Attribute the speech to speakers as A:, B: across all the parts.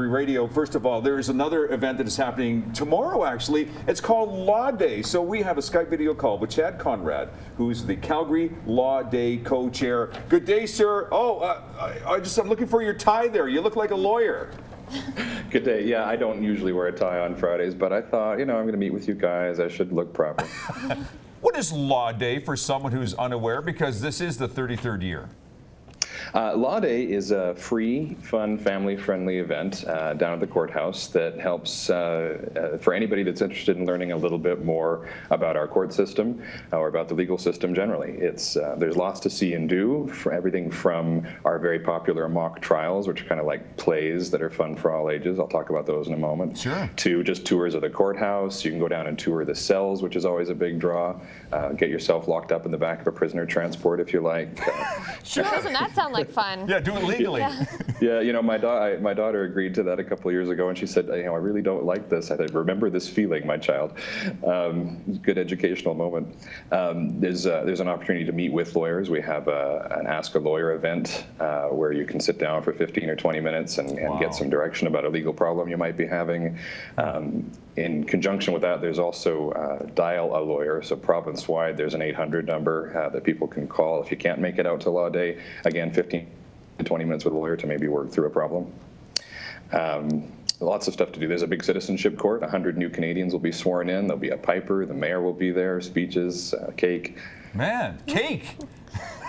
A: Calgary Radio. First of all, there is another event that is happening tomorrow, actually. It's called Law Day. So we have a Skype video call with Chad Conrad, who's the Calgary Law Day co-chair. Good day, sir. Oh, I'm looking for your tie there. You look like a lawyer.
B: Good day. Yeah, I don't usually wear a tie on Fridays, but I thought, I'm going to meet with you guys. I should look proper.
A: What is Law Day for someone who's unaware? Because this is the 33rd year.
B: Law Day is a free, fun, family-friendly event down at the courthouse that helps for anybody that's interested in learning a little bit more about our court system or about the legal system generally. There's lots to see and do, for everything from our very popular mock trials, which are kind of like plays that are fun for all ages. I'll talk about those in a moment.
A: Sure.
B: To just tours of the courthouse. You can go down and tour the cells, which is always a big draw. Get yourself locked up in the back of a prisoner transport if you like.
C: Sure, doesn't that sound like fun?
A: Yeah, do it legally.
B: Yeah, my daughter agreed to that a couple of years ago, and she said, I really don't like this. I said, remember this feeling, my child. Good educational moment. There's an opportunity to meet with lawyers. We have an Ask a Lawyer event where you can sit down for 15 or 20 minutes and get some direction about a legal problem you might be having. In conjunction with that, there's also Dial a Lawyer. So province-wide, there's an 800 number that people can call if you can't make it out to Law Day. Again, 15 to 20 minutes with a lawyer to maybe work through a problem. Lots of stuff to do. There's a big citizenship court. 100 new Canadians will be sworn in. There'll be a piper. The mayor will be there. Speeches, cake.
A: Man, cake.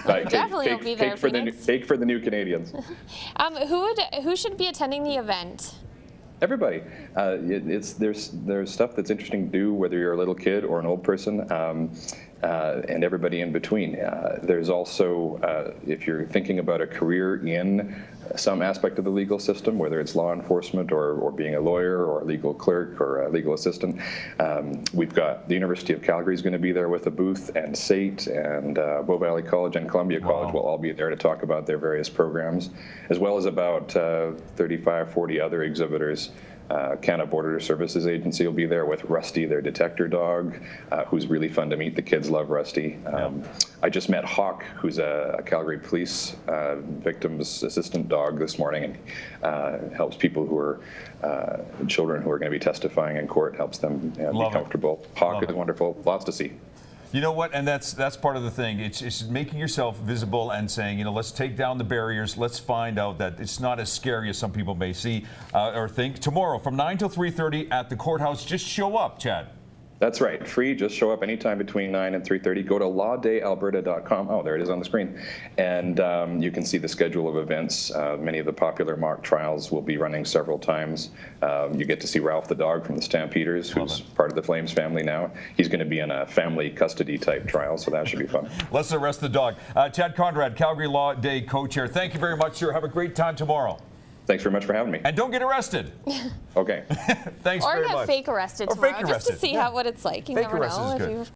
C: Definitely will be there.
B: Cake for the new Canadians.
C: Who should be attending the event?
B: Everybody. There's stuff that's interesting to do, whether you're a little kid or an old person, and everybody in between. There's also, if you're thinking about a career in some aspect of the legal system, whether it's law enforcement or being a lawyer or a legal clerk or a legal assistant, we've got the University of Calgary is going to be there with a booth, and SAIT and Bow Valley College and Columbia College will all be there to talk about their various programs, as well as about 35, 40 other exhibitors. Canada Border Services Agency will be there with Rusty, their detector dog, who's really fun to meet. The kids love Rusty. I just met Hawk, who's a Calgary Police victims assistant dog this morning, and helps people who are children who are going to be testifying in court, helps them be comfortable. Hawk is wonderful. Lots to see.
A: You know what, and that's part of the thing. It's making yourself visible and saying, let's take down the barriers. Let's find out that it's not as scary as some people may see or think. Tomorrow from 9 till 3:30 at the courthouse. Just show up, Chad. That's right. Free. Just show up anytime between 9 and 3:30. Go to lawdayalberta.com. Oh, there it is on the screen. And you can see the schedule of events. Many of the popular mock trials will be running several times. You get to see Ralph the dog from the Stampeders, who's part of the Flames family now. He's going to be in a family custody type trial, so that should be fun. Let's arrest the dog. Chad Conrad, Calgary Law Day co-chair. Thank you very much, sir. Have a great time tomorrow. Thanks very much for having me. And don't get arrested. Okay. Thanks very much. Or get fake arrested tomorrow, just to see what it's like. You never know if you've